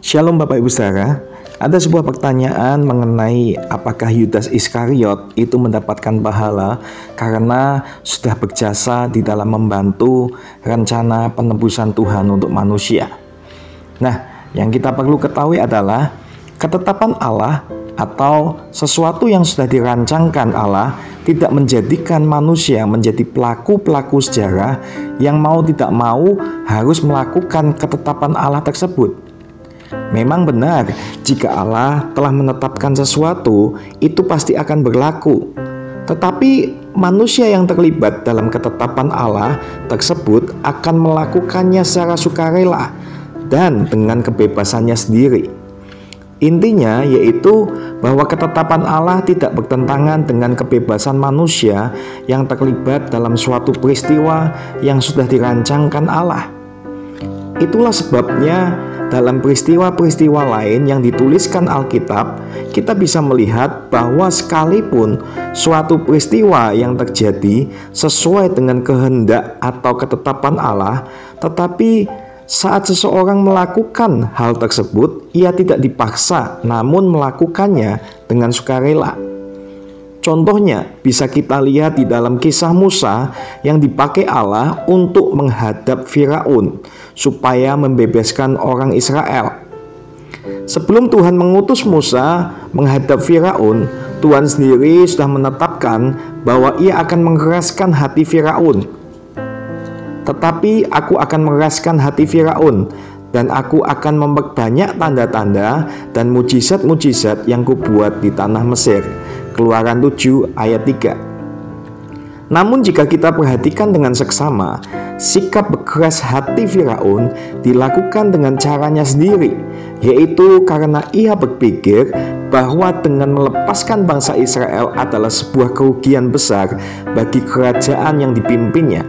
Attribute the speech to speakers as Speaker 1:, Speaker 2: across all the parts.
Speaker 1: Shalom Bapak Ibu Saudara, ada sebuah pertanyaan mengenai apakah Yudas Iskariot itu mendapatkan pahala karena sudah berjasa di dalam membantu rencana penebusan Tuhan untuk manusia. Nah, yang kita perlu ketahui adalah ketetapan Allah atau sesuatu yang sudah dirancangkan Allah tidak menjadikan manusia menjadi pelaku-pelaku sejarah yang mau tidak mau harus melakukan ketetapan Allah tersebut. Memang benar, jika Allah telah menetapkan sesuatu, itu pasti akan berlaku. Tetapi manusia yang terlibat dalam ketetapan Allah tersebut akan melakukannya secara sukarela dan dengan kebebasannya sendiri. Intinya yaitu bahwa ketetapan Allah tidak bertentangan dengan kebebasan manusia yang terlibat dalam suatu peristiwa yang sudah dirancangkan Allah. Itulah sebabnya dalam peristiwa-peristiwa lain yang dituliskan Alkitab, kita bisa melihat bahwa sekalipun suatu peristiwa yang terjadi sesuai dengan kehendak atau ketetapan Allah, tetapi saat seseorang melakukan hal tersebut, ia tidak dipaksa, namun melakukannya dengan sukarela. Contohnya bisa kita lihat di dalam kisah Musa yang dipakai Allah untuk menghadap Firaun supaya membebaskan orang Israel. Sebelum Tuhan mengutus Musa menghadap Firaun, Tuhan sendiri sudah menetapkan bahwa ia akan mengeraskan hati Firaun. Tetapi aku akan mengeraskan hati Firaun, dan aku akan memperbanyak tanda-tanda dan mujizat-mujizat yang kubuat di tanah Mesir. Keluaran 7 ayat 3. Namun jika kita perhatikan dengan seksama, sikap berkeras hati Firaun dilakukan dengan caranya sendiri, yaitu karena ia berpikir bahwa dengan melepaskan bangsa Israel adalah sebuah kerugian besar bagi kerajaan yang dipimpinnya.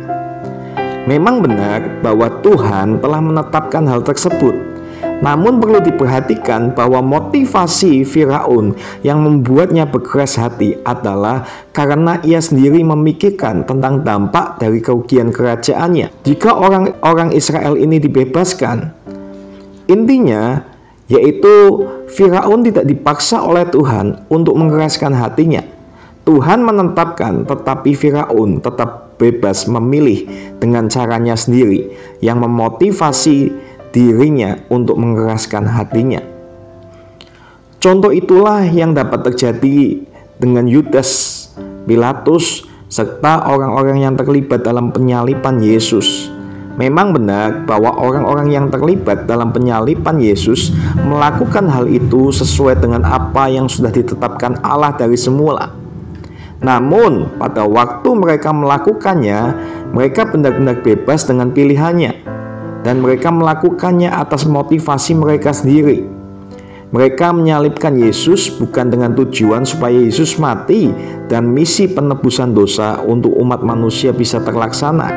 Speaker 1: Memang benar bahwa Tuhan telah menetapkan hal tersebut. Namun perlu diperhatikan bahwa motivasi Firaun yang membuatnya berkeras hati adalah karena ia sendiri memikirkan tentang dampak dari kerugian kerajaannya. Jika orang Israel ini dibebaskan, intinya yaitu Firaun tidak dipaksa oleh Tuhan untuk mengeraskan hatinya. Tuhan menetapkan, tetapi Firaun tetap bebas memilih dengan caranya sendiri yang memotivasi dirinya untuk mengeraskan hatinya. Contoh itulah yang dapat terjadi dengan Yudas, Pilatus, serta orang-orang yang terlibat dalam penyaliban Yesus. Memang benar bahwa orang-orang yang terlibat dalam penyaliban Yesus melakukan hal itu sesuai dengan apa yang sudah ditetapkan Allah dari semula. Namun pada waktu mereka melakukannya, mereka benar-benar bebas dengan pilihannya. Dan mereka melakukannya atas motivasi mereka sendiri. Mereka menyalibkan Yesus bukan dengan tujuan supaya Yesus mati dan misi penebusan dosa untuk umat manusia bisa terlaksana.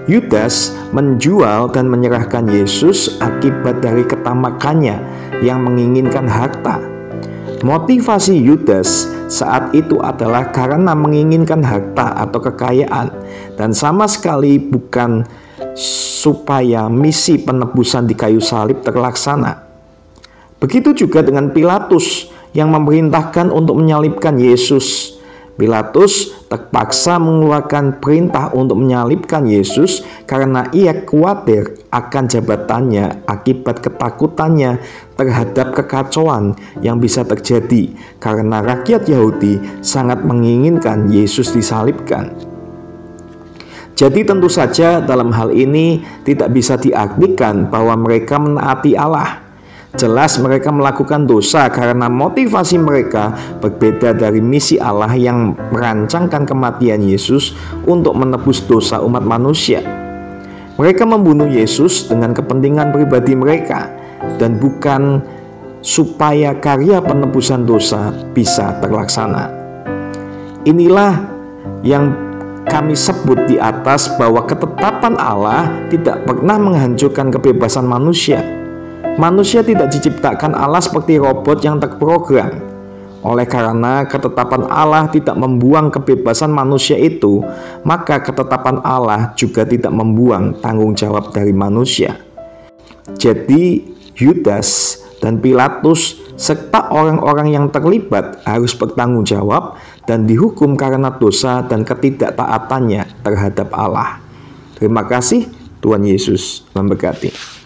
Speaker 1: Yudas menjual dan menyerahkan Yesus akibat dari ketamakannya yang menginginkan harta. Motivasi Yudas saat itu adalah karena menginginkan harta atau kekayaan, dan sama sekali bukan supaya misi penebusan di kayu salib terlaksana. Begitu juga dengan Pilatus yang memerintahkan untuk menyalibkan Yesus. Pilatus terpaksa mengeluarkan perintah untuk menyalibkan Yesus karena ia khawatir akan jabatannya akibat ketakutannya terhadap kekacauan yang bisa terjadi karena rakyat Yahudi sangat menginginkan Yesus disalibkan. Jadi tentu saja dalam hal ini tidak bisa diartikan bahwa mereka menaati Allah. Jelas mereka melakukan dosa karena motivasi mereka berbeda dari misi Allah yang merancangkan kematian Yesus untuk menebus dosa umat manusia. Mereka membunuh Yesus dengan kepentingan pribadi mereka dan bukan supaya karya penebusan dosa bisa terlaksana. Inilah yang kami sebut di atas bahwa ketetapan Allah tidak pernah menghancurkan kebebasan manusia. Manusia tidak diciptakan Allah seperti robot yang terprogram. Oleh karena ketetapan Allah tidak membuang kebebasan manusia itu, maka ketetapan Allah juga tidak membuang tanggung jawab dari manusia. Jadi Yudas dan Pilatus serta orang-orang yang terlibat harus bertanggung jawab dan dihukum karena dosa dan ketidaktaatannya terhadap Allah. Terima kasih, Tuhan Yesus memberkati.